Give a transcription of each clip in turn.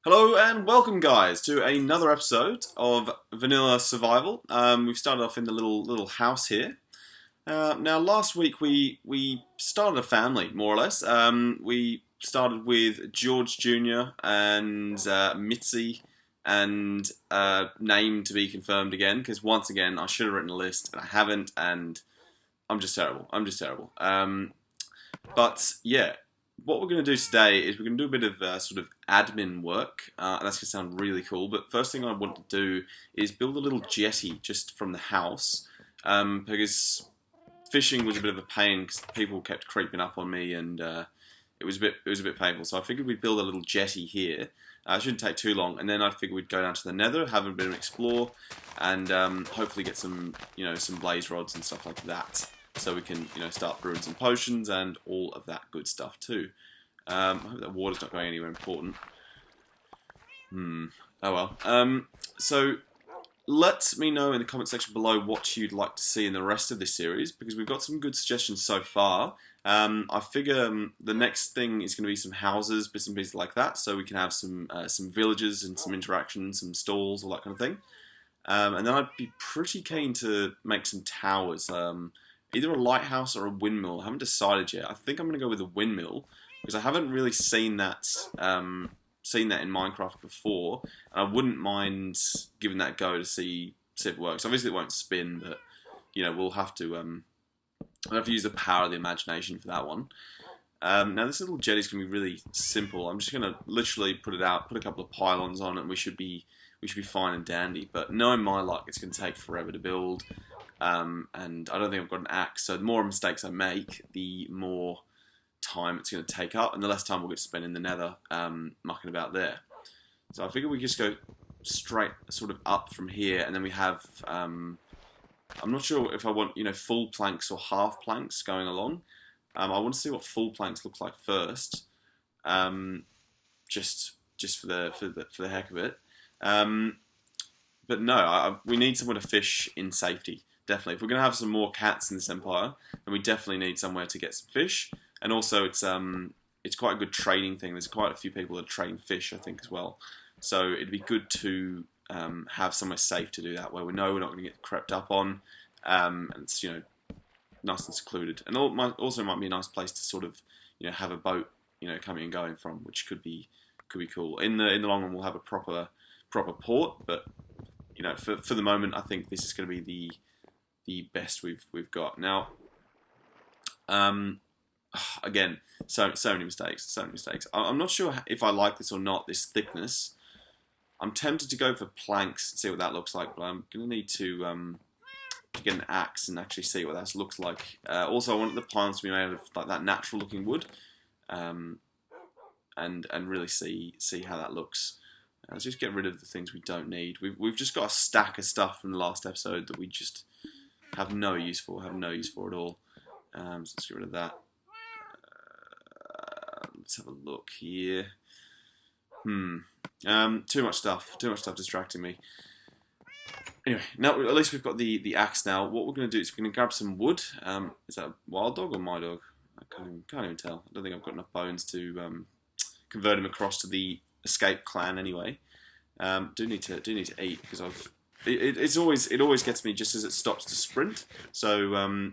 Hello and welcome, guys, to another episode of Vanilla Survival. We've started off in the little house here. Now, last week we started a family, more or less. We started with George Jr. and Mitzi, and name to be confirmed again, because once again I should have written a list and I haven't, and I'm just terrible. But yeah, what we're going to do today is we're going to do a bit of sort of admin work, and that's going to sound really cool. But first thing I want to do is build a little jetty just from the house, because fishing was a bit of a pain because people kept creeping up on me, and it was a bit painful. So I figured we'd build a little jetty here. It shouldn't take too long, and then I figured we'd go down to the Nether, have a bit of an explore, and hopefully get some some blaze rods and stuff like that, so we can start brewing some potions and all of that good stuff too. I hope that water's not going anywhere important. Oh well. So let me know in the comment section below what you'd like to see in the rest of this series, because we've got some good suggestions so far. I figure the next thing is going to be some houses, bits and pieces like that, so we can have some villages and some interactions, some stalls, all that kind of thing. And then I'd be pretty keen to make some towers. Either a lighthouse or a windmill. I haven't decided yet. I think I'm going to go with a windmill because I haven't really seen that in Minecraft before, and I wouldn't mind giving that a go to see if it works. Obviously, it won't spin, but we'll have to use the power of the imagination for that one. Now, this little jetty is going to be really simple. I'm just going to literally put it out, put a couple of pylons on it, and we should be fine and dandy. But knowing my luck, it's going to take forever to build. And I don't think I've got an axe, so the more mistakes I make, the more time it's going to take up, and the less time we'll get to spend in the Nether mucking about there. So I figure we just go straight sort of up from here, and then we have, I'm not sure if I want full planks or half planks going along. I want to see what full planks look like first, just for the heck of it. But no, we need somewhere to fish in safety. Definitely. If we're going to have some more cats in this empire, then we definitely need somewhere to get some fish. And also, it's quite a good trading thing. There's quite a few people that trade fish, I think, as well. So it'd be good to have somewhere safe to do that, where we know we're not going to get crept up on, and it's nice and secluded. And also might be a nice place to sort of have a boat coming and going from, which could be cool. In the long run, we'll have a proper port, but for the moment, I think this is going to be the best we've got now. Again, so many mistakes. I'm not sure if I like this or not, this thickness. I'm tempted to go for planks and see what that looks like, but I'm going to need to get an axe and actually see what that looks like. Also, I want the pylons to be made of like that natural looking wood, and really see how that looks. Let's just get rid of the things we don't need. We've just got a stack of stuff from the last episode that we just have no use for at all. So let's get rid of that. Let's have a look here. Too much stuff distracting me. Anyway, now at least we've got the axe now. What we're going to do is we're going to grab some wood. Is that a wild dog or my dog? I can't even tell. I don't think I've got enough bones to convert him across to the escape clan anyway. Do need to eat, because it always gets me just as it stops to sprint. So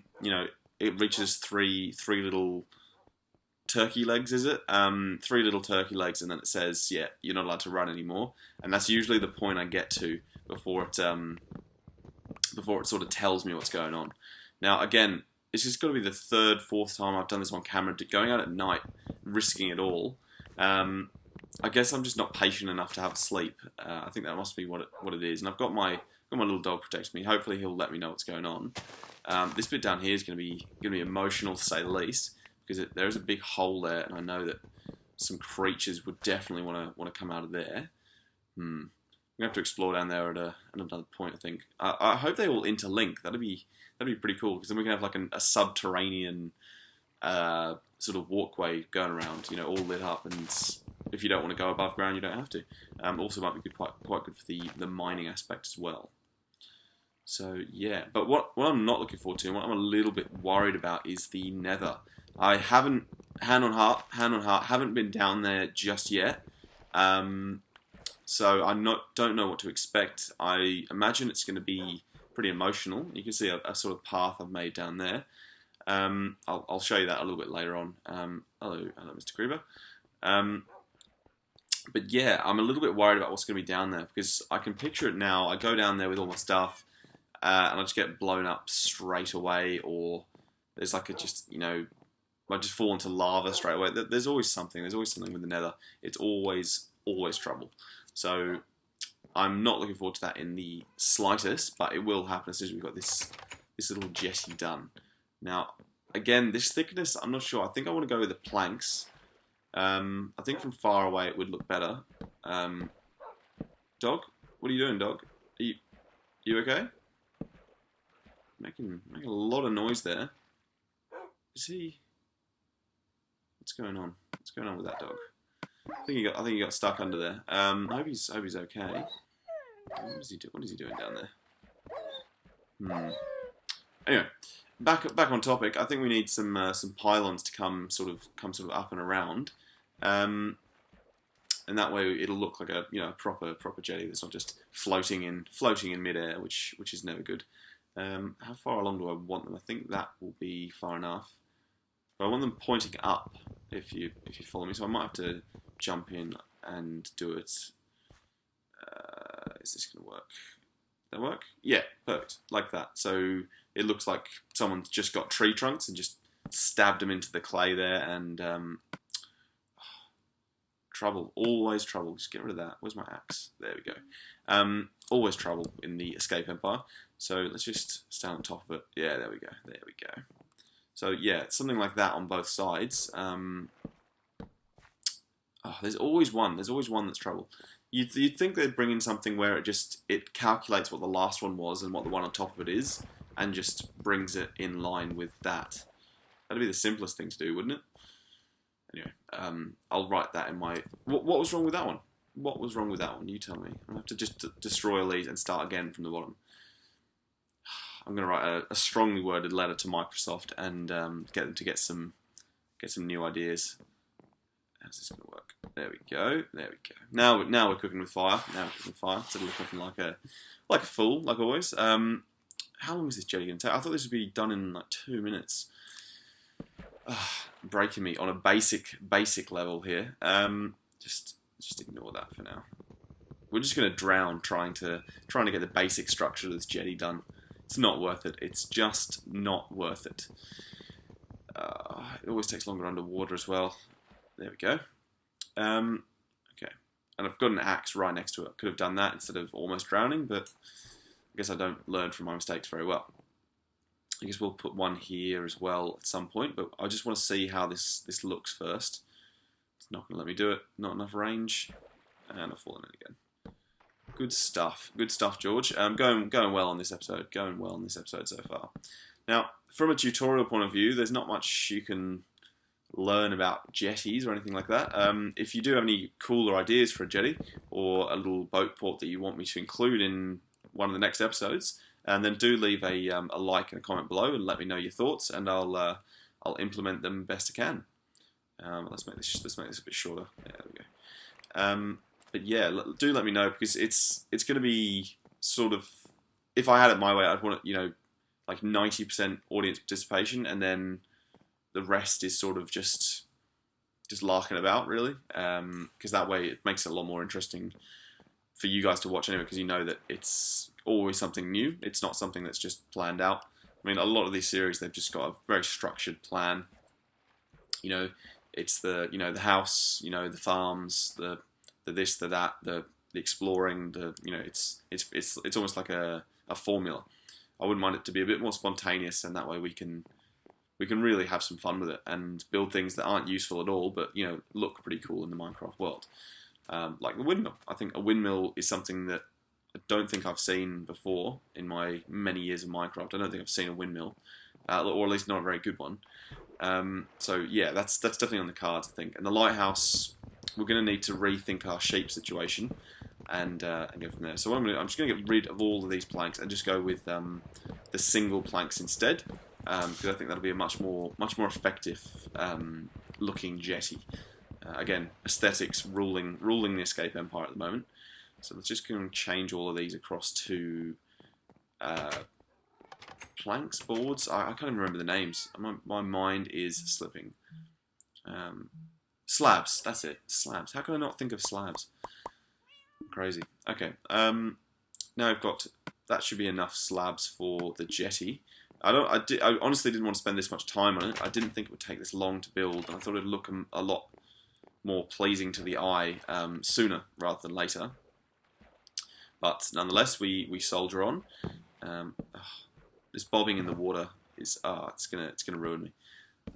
it reaches three little turkey legs, is it? 3 little turkey legs, and then it says, yeah, you're not allowed to run anymore. And that's usually the point I get to before it sort of tells me what's going on. Now, again, it's just got to be the 3rd, 4th time I've done this on camera, going out at night, risking it all. I guess I'm just not patient enough to have a sleep. I think that must be what it is. And I've got my little dog protecting me. Hopefully he'll let me know what's going on. This bit down here is going to be emotional, to say the least, because there is a big hole there, and I know that some creatures would definitely want to come out of there. I'm gonna have to explore down there at another point, I think. I hope they all interlink. That'd be pretty cool, because then we can have like a subterranean sort of walkway going around, all lit up, and if you don't want to go above ground, you don't have to. Also might be quite good for the mining aspect as well. So yeah, but what I'm not looking forward to, and what I'm a little bit worried about, is the Nether. I haven't, hand on heart, haven't been down there just yet. So I don't know what to expect. I imagine it's going to be pretty emotional. You can see a sort of path I've made down there. I'll show you that a little bit later on. Hello, Mr. Creeper. But yeah, I'm a little bit worried about what's going to be down there because I can picture it now. I go down there with all my stuff, and I just get blown up straight away, or there's like I just fall into lava straight away. There's always something. There's always something with the Nether. It's always trouble. So I'm not looking forward to that in the slightest, but it will happen as soon as we've got this little jetty done. Now, again, this thickness, I'm not sure. I think I want to go with the planks. I think from far away it would look better. Dog? What are you doing, dog? Are you okay? Making a lot of noise there. Is he? What's going on? What's going on with that dog? I think he got stuck under there. I hope he's okay. What is he doing down there? Anyway, back on topic. I think we need some pylons to come sort of up and around, and that way it'll look like a proper jetty that's not just floating in midair, which is never good. How far along do I want them? I think that will be far enough. But I want them pointing up. If you follow me, so I might have to jump in and do it. Is this going to work? That work? Yeah, perfect. Like that. So it looks like someone's just got tree trunks and just stabbed them into the clay there, and trouble. Always trouble. Just get rid of that. Where's my axe? There we go. Always trouble in the Escape Empire. So let's just stand on top of it. Yeah, there we go. There we go. So yeah, something like that on both sides. There's always one. There's always one that's trouble. You'd think they'd bring in something where it calculates what the last one was and what the one on top of it is, and just brings it in line with that. That'd be the simplest thing to do, wouldn't it? Anyway, I'll write that in my... What was wrong with that one? What was wrong with that one? You tell me. I'll have to just destroy all these and start again from the bottom. I'm going to write a strongly worded letter to Microsoft and get them to get some new ideas. How's this going to work? There we go. There we go. Now we're cooking with fire. Instead of looking like a fool, like always. How long is this jetty going to take? I thought this would be done in like 2 minutes. Breaking me on a basic level here. Just ignore that for now. We're just going to drown trying to get the basic structure of this jetty done. It's not worth it. It's just not worth it. It always takes longer underwater as well. There we go. Okay. And I've got an axe right next to it. I could have done that instead of almost drowning, but I guess I don't learn from my mistakes very well. I guess we'll put one here as well at some point, but I just want to see how this looks first. It's not going to let me do it. Not enough range. And I've fallen in again. Good stuff, George. Going well on this episode. Going well on this episode so far. Now, from a tutorial point of view, there's not much you can learn about jetties or anything like that. If you do have any cooler ideas for a jetty or a little boat port that you want me to include in one of the next episodes, then do leave a like and a comment below and let me know your thoughts, and I'll implement them best I can. Let's make this a bit shorter. Yeah, there we go. But yeah, do let me know, because it's going to be sort of, if I had it my way, I'd want it, like 90% audience participation, and then the rest is sort of just larking about, really, because that way it makes it a lot more interesting for you guys to watch anyway, because you know that it's always something new. It's not something that's just planned out. I mean, a lot of these series, they've just got a very structured plan. It's the house, the farms, the this, the that, the exploring, it's almost like a formula. I wouldn't mind it to be a bit more spontaneous, and that way we can really have some fun with it and build things that aren't useful at all, but look pretty cool in the Minecraft world. Like the windmill. I think a windmill is something that I don't think I've seen before in my many years of Minecraft. I don't think I've seen a windmill, or at least not a very good one. So yeah, that's definitely on the cards, I think. And the lighthouse, we're going to need to rethink our shape situation and go from there. So what I'm just going to get rid of all of these planks and just go with the single planks instead, because I think that'll be a much more effective looking jetty. Again, aesthetics ruling the Escape Empire at the moment. So let's just go and change all of these across to planks, boards. I can't even remember the names. My mind is slipping. Slabs. That's it. Slabs. How can I not think of slabs? Crazy. Okay. Now I've got. That should be enough slabs for the jetty. I honestly didn't want to spend this much time on it. I didn't think it would take this long to build, and I thought it would look a lot more pleasing to the eye sooner rather than later. But nonetheless, we soldier on. This bobbing in the water is it's gonna ruin me.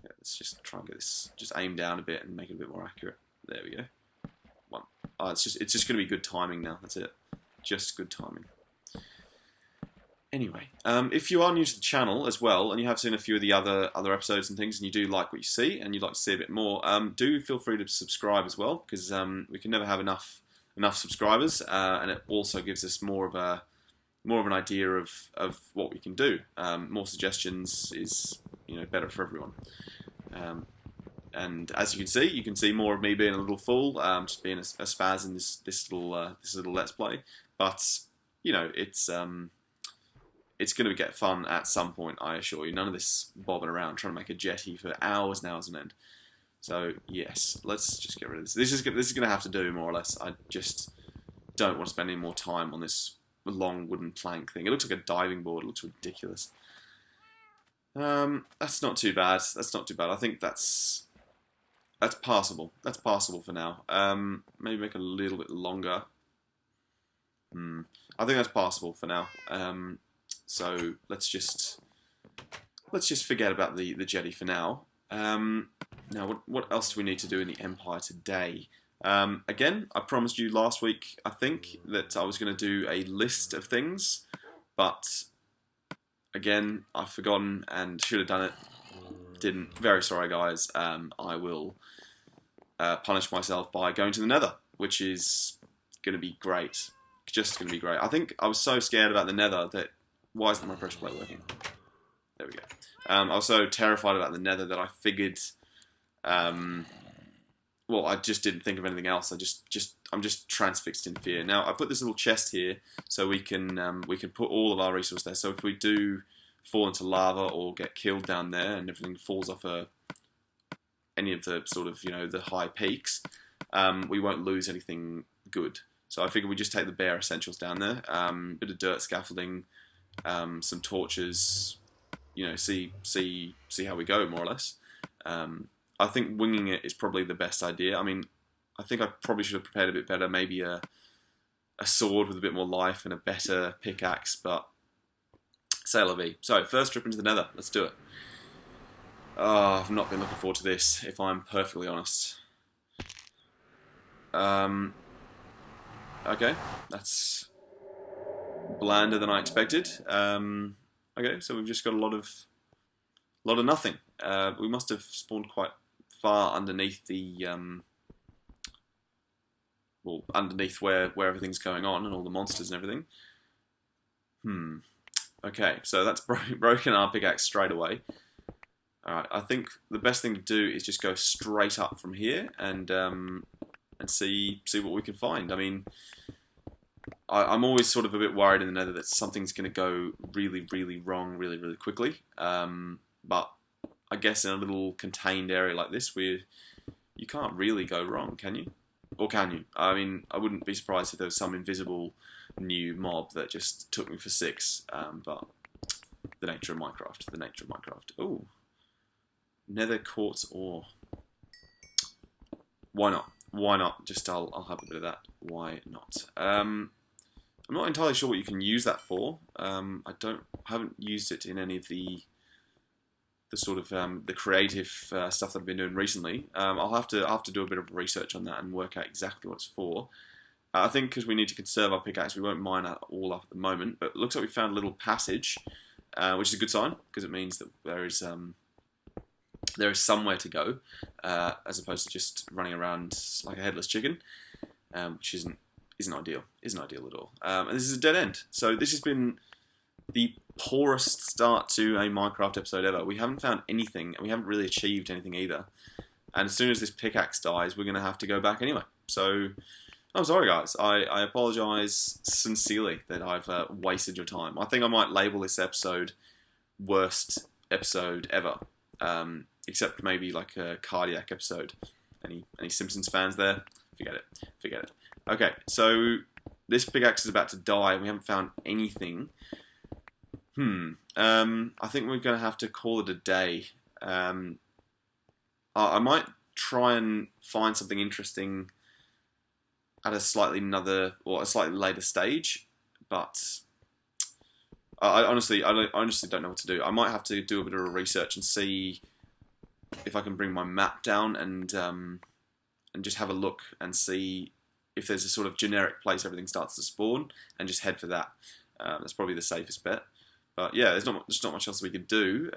Yeah, let's just try and get this just aim down a bit and make it a bit more accurate. There we go. One. Oh, it's just gonna be good timing now. That's it. Just good timing. Anyway, if you are new to the channel as well, and you have seen a few of the other episodes and things, and you do like what you see, and you'd like to see a bit more, do feel free to subscribe as well, because we can never have enough subscribers, and it also gives us more of an idea of what we can do. More suggestions is better for everyone. And as you can see more of me being a little fool, just being a spaz in this little let's play. But it's going to get fun at some point, I assure you. None of this bobbing around trying to make a jetty for hours and hours on end. So yes, let's just get rid of this. This is going to have to do, more or less. I just don't want to spend any more time on this long wooden plank thing. It looks like a diving board. It looks ridiculous. That's not too bad. That's not too bad. I think that's passable. That's passable for now. Maybe make it a little bit longer. I think that's passable for now. So let's just forget about the jetty for now. Now, what else do we need to do in the Empire today? Again, I promised you last week, I think, that I was going to do a list of things, but again, I've forgotten and should have done it. Didn't. Very sorry, guys. I will punish myself by going to the Nether, which is going to be great. Just going to be great. I think I was so scared about the Nether that... Why isn't my pressure plate working? There we go. I was so terrified about the Nether that I figured... well, I just didn't think of anything else. I'm just transfixed in fear. Now, I put this little chest here so we can put all of our resources there. So if we do fall into lava or get killed down there and everything falls off any of the sort of, the high peaks, we won't lose anything good. So I figured we just take the bare essentials down there. Bit of dirt scaffolding, some torches, see how we go, more or less. I think winging it is probably the best idea. I mean, I think I probably should have prepared a bit better, maybe a sword with a bit more life and a better pickaxe, but c'est la vie. So, first trip into the Nether, let's do it. Oh, I've not been looking forward to this, if I'm perfectly honest. Okay, that's blander than I expected. Okay, so we've just got a lot of nothing. We must have spawned quite far underneath the well, underneath where everything's going on and all the monsters and everything. Okay, so that's broken our pickaxe straight away. Alright, I think the best thing to do is just go straight up from here and see what we can find. I mean, I'm always sort of a bit worried in the Nether that something's going to go really, really wrong really, really quickly. But I guess in a little contained area like this, you can't really go wrong, can you? Or can you? I mean, I wouldn't be surprised if there was some invisible new mob that just took me for 6. But the nature of Minecraft, the nature of Minecraft. Ooh, Nether quartz ore. Why not? Why not? Just I'll have a bit of that. Why not? I'm not entirely sure what you can use that for. I haven't used it in any of the sort of the creative stuff that I've been doing recently. I'll have to do a bit of research on that and work out exactly what it's for. I think because we need to conserve our pickaxe, we won't mine it all up at the moment. But it looks like we found a little passage, which is a good sign because it means that there is somewhere to go, as opposed to just running around like a headless chicken, which isn't ideal. Isn't ideal at all. And this is a dead end. So this has been the poorest start to a Minecraft episode ever. We haven't found anything, and we haven't really achieved anything either. And as soon as this pickaxe dies, we're going to have to go back anyway. So I'm sorry, guys. I apologise sincerely that I've wasted your time. I think I might label this episode worst episode ever, except maybe like a cardiac episode. Any Simpsons fans there? Forget it. Forget it. Okay, so this pickaxe is about to die. We haven't found anything. I think we're going to have to call it a day. I might try and find something interesting at a slightly later stage, but I honestly don't know what to do. I might have to do a bit of research and see if I can bring my map down and just have a look and see if there's a sort of generic place everything starts to spawn, and just head for that. That's probably the safest bet. But yeah, there's not much else we could do.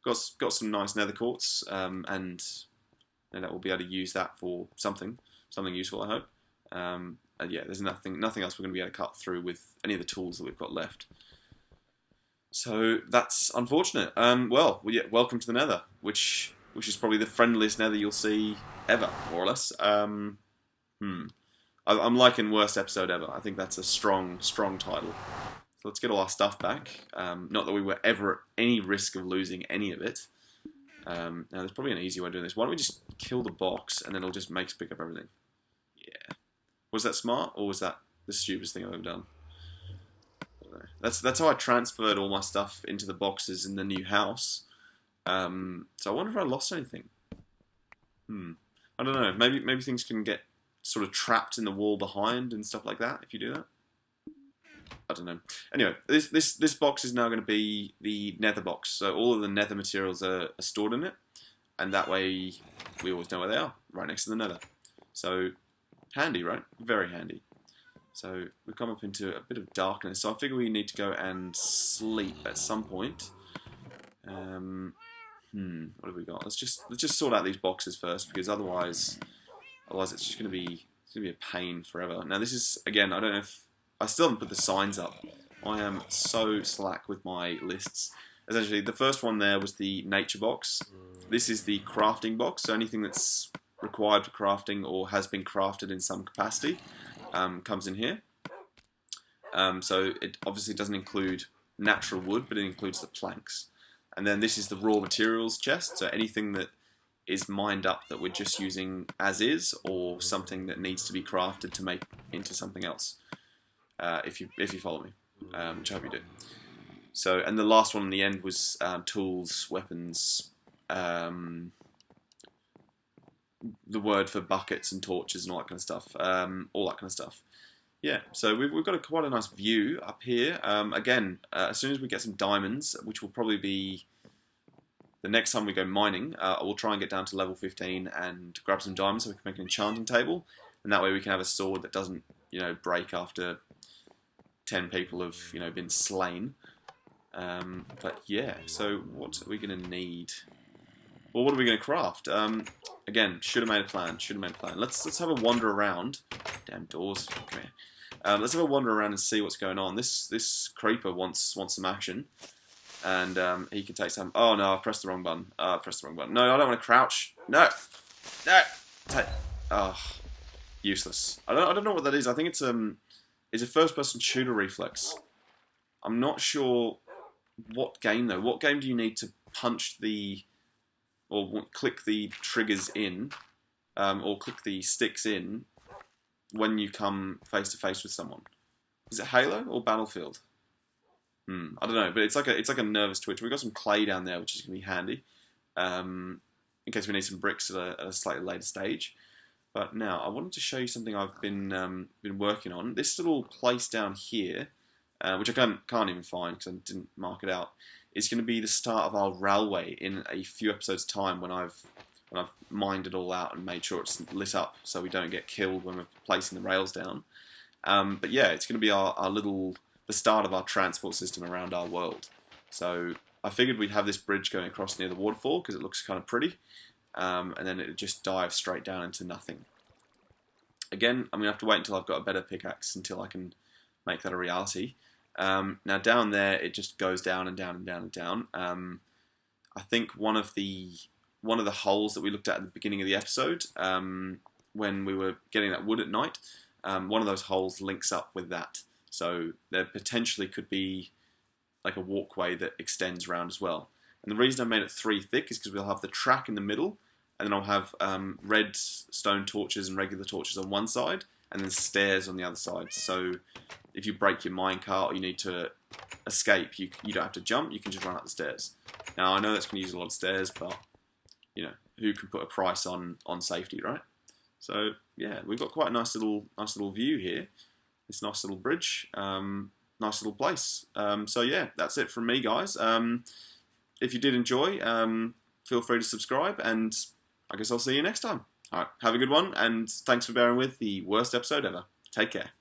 Got some nice nether quartz, and we'll be able to use that for something useful, I hope. And yeah, there's nothing else we're going to be able to cut through with any of the tools that we've got left. So that's unfortunate. Well, yeah, welcome to the Nether, which is probably the friendliest Nether you'll see ever, more or less. I'm liking worst episode ever. I think that's a strong title. So let's get all our stuff back. Not that we were ever at any risk of losing any of it. Now there's probably an easy way of doing this. Why don't we just kill the box and then it'll just make us pick up everything? Yeah. Was that smart, or was that the stupidest thing I've ever done? I don't know. That's how I transferred all my stuff into the boxes in the new house. So I wonder if I lost anything. I don't know. Maybe things can get sort of trapped in the wall behind and stuff like that if you do that. I don't know. Anyway, this box is now going to be the nether box. So all of the nether materials are stored in it, and that way we always know where they are, right next to the nether. So handy, right? Very handy. So we've come up into a bit of darkness. So I figure we need to go and sleep at some point. What have we got? Let's just sort out these boxes first, because otherwise it's just going to be a pain forever. Now this is, again, I don't know if I still haven't put the signs up. I am so slack with my lists. Essentially, the first one there was the nature box. This is the crafting box. So anything that's required for crafting or has been crafted in some capacity comes in here. So it obviously doesn't include natural wood, but it includes the planks. And then this is the raw materials chest. So anything that is mined up that we're just using as is, or something that needs to be crafted to make into something else. If you follow me, which I hope you do. So, and the last one in the end was tools, weapons, the word for buckets and torches and all that kind of stuff. All that kind of stuff. Yeah, so we've got quite a nice view up here. Again, as soon as we get some diamonds, which will probably be the next time we go mining, we'll try and get down to level 15 and grab some diamonds so we can make an enchanting table. And that way we can have a sword that doesn't, break after 10 people have, been slain. But yeah, so what are we going to need? Well, what are we going to craft? Again, should have made a plan. Let's have a wander around. Damn doors. Come here. Let's have a wander around and see what's going on. This creeper wants some action, and he can take some. Oh no, I've pressed the wrong button. No, I don't want to crouch. No. Oh, useless. I don't know what that is. I think it's a first-person shooter reflex. I'm not sure what game though. What game do you need to punch or click the triggers in, or click the sticks in when you come face to face with someone? Is it Halo or Battlefield? I don't know, but it's like a nervous twitch. We've got some clay down there, which is going to be handy, in case we need some bricks at a slightly later stage. But now I wanted to show you something I've been working on. This little place down here, which I can't even find because I didn't mark it out, is going to be the start of our railway in a few episodes' time when I've mined it all out and made sure it's lit up so we don't get killed when we're placing the rails down. But yeah, it's going to be the start of our transport system around our world. So I figured we'd have this bridge going across near the waterfall because it looks kind of pretty, and then it would just dive straight down into nothing. Again, I'm going to have to wait until I've got a better pickaxe until I can make that a reality. Now down there, it just goes down and down and down and down. I think one of the holes that we looked at the beginning of the episode when we were getting that wood at night, one of those holes links up with that. So there potentially could be like a walkway that extends around as well. And the reason I made it 3 thick is because we'll have the track in the middle, and then I'll have red stone torches and regular torches on one side, and then stairs on the other side. So if you break your minecart or you need to escape, you don't have to jump, you can just run up the stairs. Now I know that's going to use a lot of stairs, but you know, who can put a price on safety, right? So yeah, we've got quite a nice little view here. This nice little bridge, nice little place. So yeah, that's it from me, guys. If you did enjoy, feel free to subscribe, and I guess I'll see you next time. All right, have a good one, and thanks for bearing with the worst episode ever. Take care.